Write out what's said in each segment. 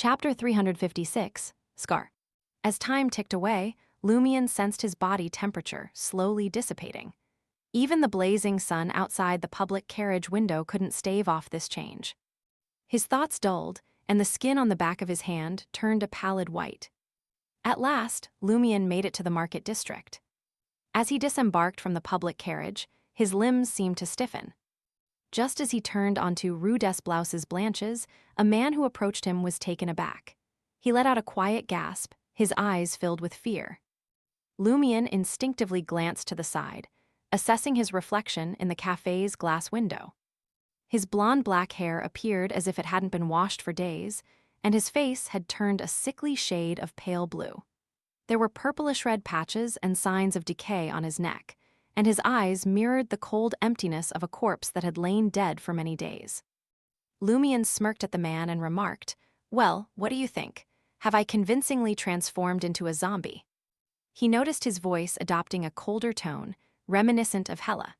Chapter 356, Scar. As time ticked away, Lumion sensed his body temperature slowly dissipating. Even the blazing sun outside the public carriage window couldn't stave off this change. His thoughts dulled, and the skin on the back of his hand turned a pallid white. At last, Lumion made it to the market district. As he disembarked from the public carriage, his limbs seemed to stiffen. Just as he turned onto Rue des Blouses Blanches, a man who approached him was taken aback. He let out a quiet gasp, his eyes filled with fear. Lumion instinctively glanced to the side, assessing his reflection in the cafe's glass window. His blonde-black hair appeared as if it hadn't been washed for days, and his face had turned a sickly shade of pale blue. There were purplish-red patches and signs of decay on his neck, and his eyes mirrored the cold emptiness of a corpse that had lain dead for many days. Lumion smirked at the man and remarked, "Well, what do you think? Have I convincingly transformed into a zombie?" He noticed his voice adopting a colder tone, reminiscent of Hela.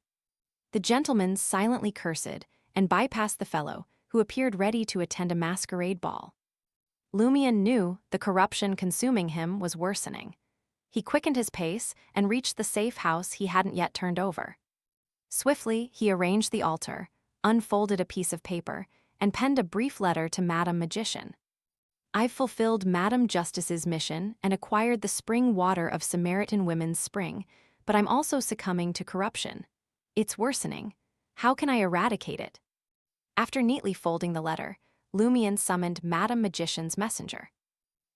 The gentleman silently cursed and bypassed the fellow, who appeared ready to attend a masquerade ball. Lumion knew the corruption consuming him was worsening. He quickened his pace and reached the safe house he hadn't yet turned over. Swiftly, he arranged the altar, unfolded a piece of paper, and penned a brief letter to Madame Magician. "I've fulfilled Madame Justice's mission and acquired the spring water of Samaritan Women's Spring, but I'm also succumbing to corruption. It's worsening. How can I eradicate it?" After neatly folding the letter, Lumion summoned Madame Magician's messenger.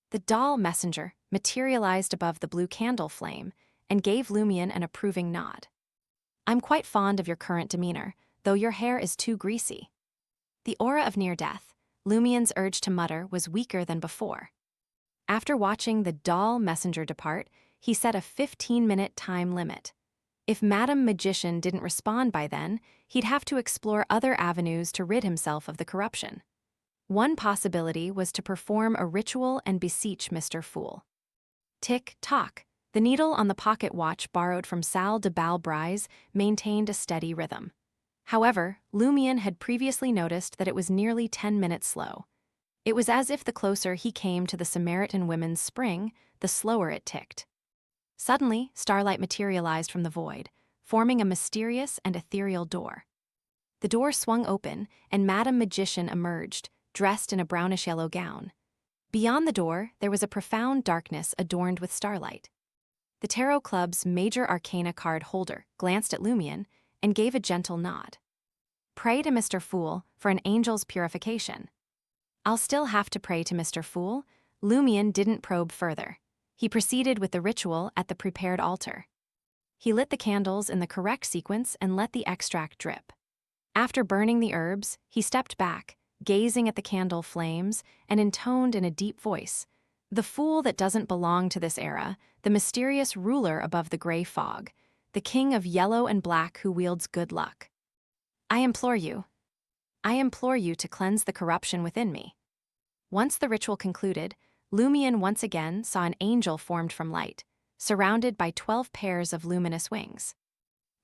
The doll messenger materialized above the blue candle flame and gave Lumion an approving nod. "I'm quite fond of your current demeanor, though your hair is too greasy." The aura of near death, Lumion's urge to mutter, was weaker than before. After watching the doll messenger depart, he set a 15-minute time limit. If Madame Magician didn't respond by then, he'd have to explore other avenues to rid himself of the corruption. One possibility was to perform a ritual and beseech Mr. Fool. Tick-tock, the needle on the pocket watch borrowed from Salle de Balbrise maintained a steady rhythm. However, Lumion had previously noticed that it was nearly 10 minutes slow. It was as if the closer he came to the Samaritan Women's Spring, the slower it ticked. Suddenly, starlight materialized from the void, forming a mysterious and ethereal door. The door swung open, and Madame Magician emerged, dressed in a brownish-yellow gown. Beyond the door, there was a profound darkness adorned with starlight. The Tarot Club's Major Arcana card holder glanced at Lumion and gave a gentle nod. "Pray to Mr. Fool for an angel's purification." "I'll still have to pray to Mr. Fool." Lumion didn't probe further. He proceeded with the ritual at the prepared altar. He lit the candles in the correct sequence and let the extract drip. After burning the herbs, he stepped back, gazing at the candle flames, and intoned in a deep voice, "The fool that doesn't belong to this era, the mysterious ruler above the gray fog, the king of yellow and black who wields good luck. I implore you to cleanse the corruption within me." Once the ritual concluded, Lumion once again saw an angel formed from light, surrounded by 12 pairs of luminous wings.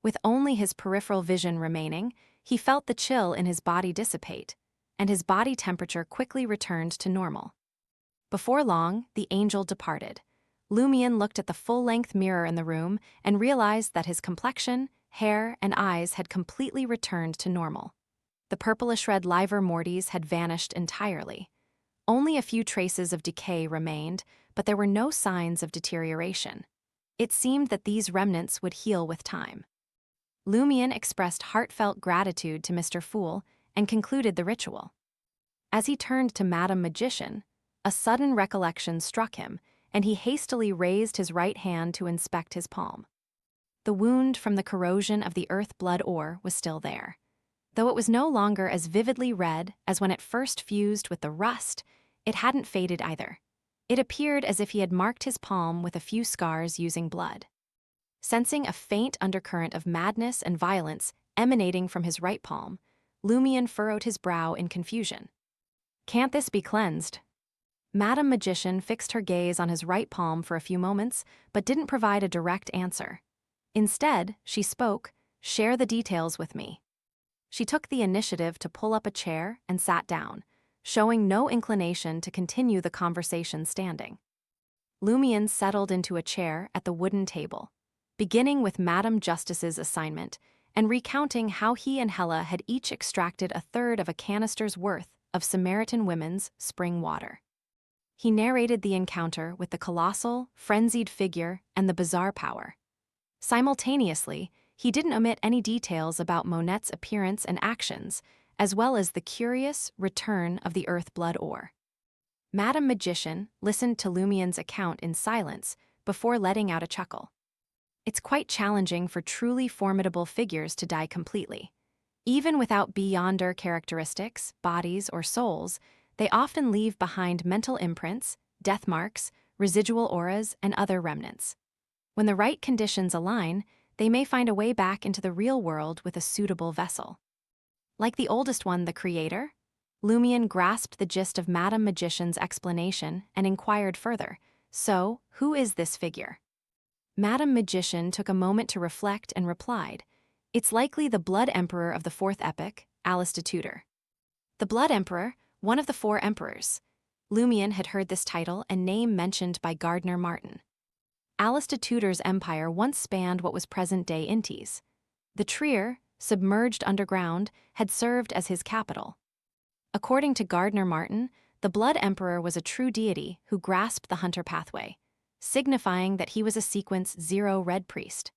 With only his peripheral vision remaining, he felt the chill in his body dissipate, and his body temperature quickly returned to normal. Before long, the angel departed. Lumion looked at the full-length mirror in the room and realized that his complexion, hair, and eyes had completely returned to normal. The purplish-red livor mortis had vanished entirely. Only a few traces of decay remained, but there were no signs of deterioration. It seemed that these remnants would heal with time. Lumion expressed heartfelt gratitude to Mr. Fool and concluded the ritual. As he turned to Madame Magician, a sudden recollection struck him, and he hastily raised his right hand to inspect his palm. The wound from the corrosion of the earth blood ore was still there. Though it was no longer as vividly red as when it first fused with the rust, it hadn't faded either. It appeared as if he had marked his palm with a few scars using blood. Sensing a faint undercurrent of madness and violence emanating from his right palm, Lumion furrowed his brow in confusion. "Can't this be cleansed?" Madame Magician fixed her gaze on his right palm for a few moments, but didn't provide a direct answer. Instead, she spoke, "Share the details with me." She took the initiative to pull up a chair and sat down, showing no inclination to continue the conversation standing. Lumion settled into a chair at the wooden table, beginning with Madam Justice's assignment and recounting how he and Hella had each extracted a third of a canister's worth of Samaritan women's spring water. He narrated the encounter with the colossal, frenzied figure and the bizarre power. Simultaneously, he didn't omit any details about Monette's appearance and actions, as well as the curious return of the Earth-blood ore. Madam Magician listened to Lumion's account in silence before letting out a chuckle. It's quite challenging for truly formidable figures to die completely. Even without beyonder characteristics, bodies, or souls, they often leave behind mental imprints, death marks, residual auras, and other remnants. When the right conditions align, they may find a way back into the real world with a suitable vessel. Like the oldest one, the Creator, Lumion grasped the gist of Madam Magician's explanation and inquired further, "So, who is this figure?" Madam Magician took a moment to reflect and replied, "It's likely the Blood Emperor of the Fourth Epoch, Alistair. The Blood Emperor, one of the four emperors." Lumion had heard this title and name mentioned by Gardner Martin. Alistair's empire once spanned what was present-day Intis. The Trier, submerged underground, had served as his capital. According to Gardner Martin, the Blood Emperor was a true deity who grasped the hunter pathway, signifying that he was a sequence 0 Red Priest.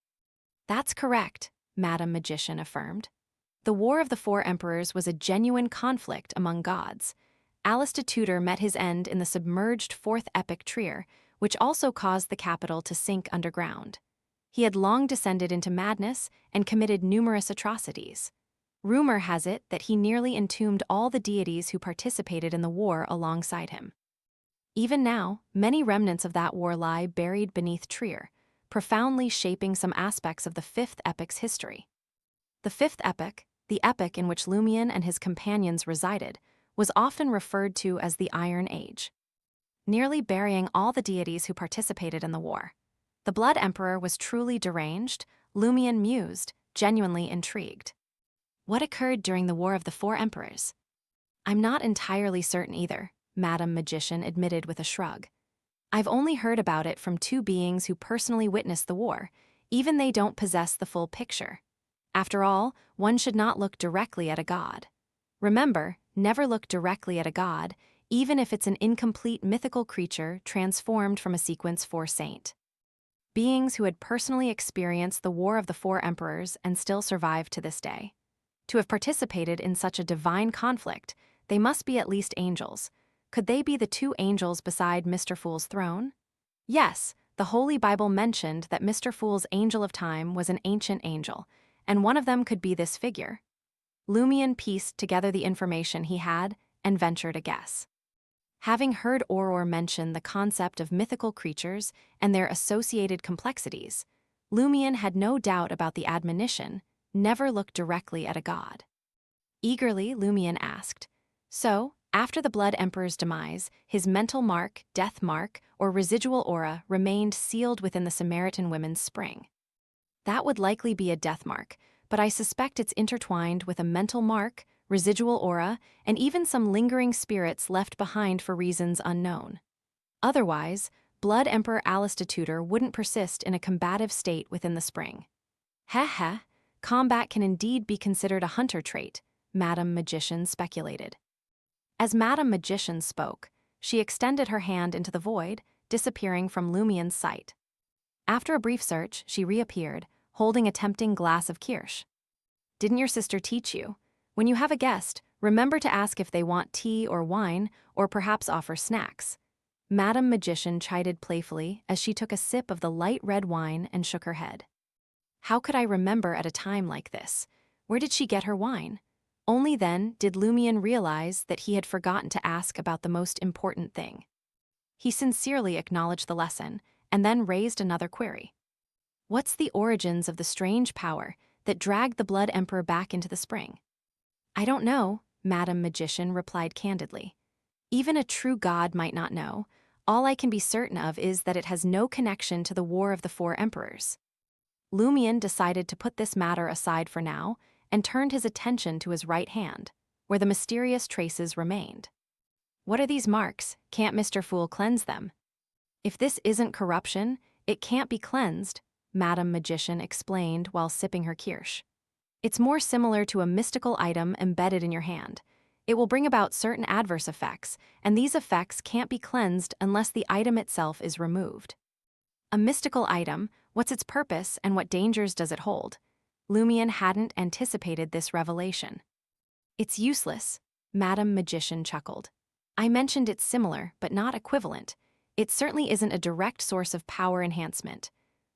"That's correct," Madam Magician affirmed. "The War of the Four Emperors was a genuine conflict among gods. Alistair met his end in the submerged Fourth Epoch Trier, which also caused the capital to sink underground. He had long descended into madness and committed numerous atrocities. Rumor has it that he nearly entombed all the deities who participated in the war alongside him. Even now, many remnants of that war lie buried beneath Trier, profoundly shaping some aspects of the Fifth Epoch's history." The Fifth Epoch, the epoch in which Lumion and his companions resided, was often referred to as the Iron Age. Nearly burying all the deities who participated in the war, the Blood Emperor was truly deranged, Lumion mused, genuinely intrigued. "What occurred during the War of the Four Emperors?" "I'm not entirely certain either," Madam Magician admitted with a shrug. "I've only heard about it from two beings who personally witnessed the war, even they don't possess the full picture. After all, one should not look directly at a god. Remember, never look directly at a god, even if it's an incomplete mythical creature transformed from a sequence 4 saint." Beings who had personally experienced the War of the Four Emperors and still survive to this day. To have participated in such a divine conflict, they must be at least angels. Could they be the two angels beside Mr. Fool's throne? Yes, the Holy Bible mentioned that Mr. Fool's angel of time was an ancient angel, and one of them could be this figure. Lumion pieced together the information he had and ventured a guess. Having heard Auror mention the concept of mythical creatures and their associated complexities, Lumion had no doubt about the admonition, "Never look directly at a god." Eagerly, Lumion asked, "So, after the Blood Emperor's demise, his mental mark, death mark, or residual aura remained sealed within the Samaritan women's spring?" "That would likely be a death mark, but I suspect it's intertwined with a mental mark, residual aura, and even some lingering spirits left behind for reasons unknown. Otherwise, Blood Emperor Alistair wouldn't persist in a combative state within the spring." "Heh, combat can indeed be considered a hunter trait," Madam Magician speculated. As Madam Magician spoke, she extended her hand into the void, disappearing from Lumion's sight. After a brief search, she reappeared, holding a tempting glass of kirsch. "Didn't your sister teach you? When you have a guest, remember to ask if they want tea or wine, or perhaps offer snacks." Madam Magician chided playfully as she took a sip of the light red wine and shook her head. How could I remember at a time like this? Where did she get her wine? Only then did Lumion realize that he had forgotten to ask about the most important thing. He sincerely acknowledged the lesson, and then raised another query. "What's the origins of the strange power that dragged the Blood Emperor back into the spring?" "I don't know," Madam Magician replied candidly. "Even a true god might not know. All I can be certain of is that it has no connection to the War of the Four Emperors." Lumion decided to put this matter aside for now and turned his attention to his right hand, where the mysterious traces remained. What are these marks? Can't Mr. Fool cleanse them? If this isn't corruption, it can't be cleansed, Madam Magician explained while sipping her kirsch. It's more similar to a mystical item embedded in your hand. It will bring about certain adverse effects, and these effects can't be cleansed unless the item itself is removed. A mystical item, what's its purpose and what dangers does it hold? Lumion hadn't anticipated this revelation. It's useless, Madam Magician chuckled. I mentioned it's similar, but not equivalent. It certainly isn't a direct source of power enhancement.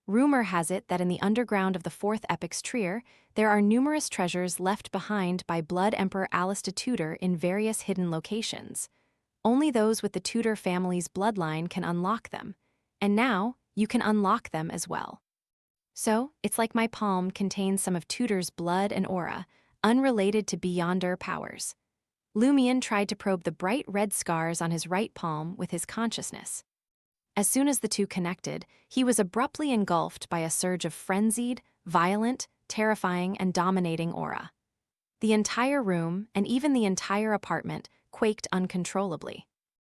Rumor has it that in the underground of the Fourth Epic's Trier, there are numerous treasures left behind by Blood Emperor Alistair Tudor in various hidden locations. Only those with the Tudor family's bloodline can unlock them, and now you can unlock them as well. So, it's like my palm contains some of Tudor's blood and aura, unrelated to Beyonder powers. Lumion tried to probe the bright red scars on his right palm with his consciousness. As soon as the two connected, he was abruptly engulfed by a surge of frenzied, violent, terrifying, and dominating aura. The entire room, and even the entire apartment, quaked uncontrollably.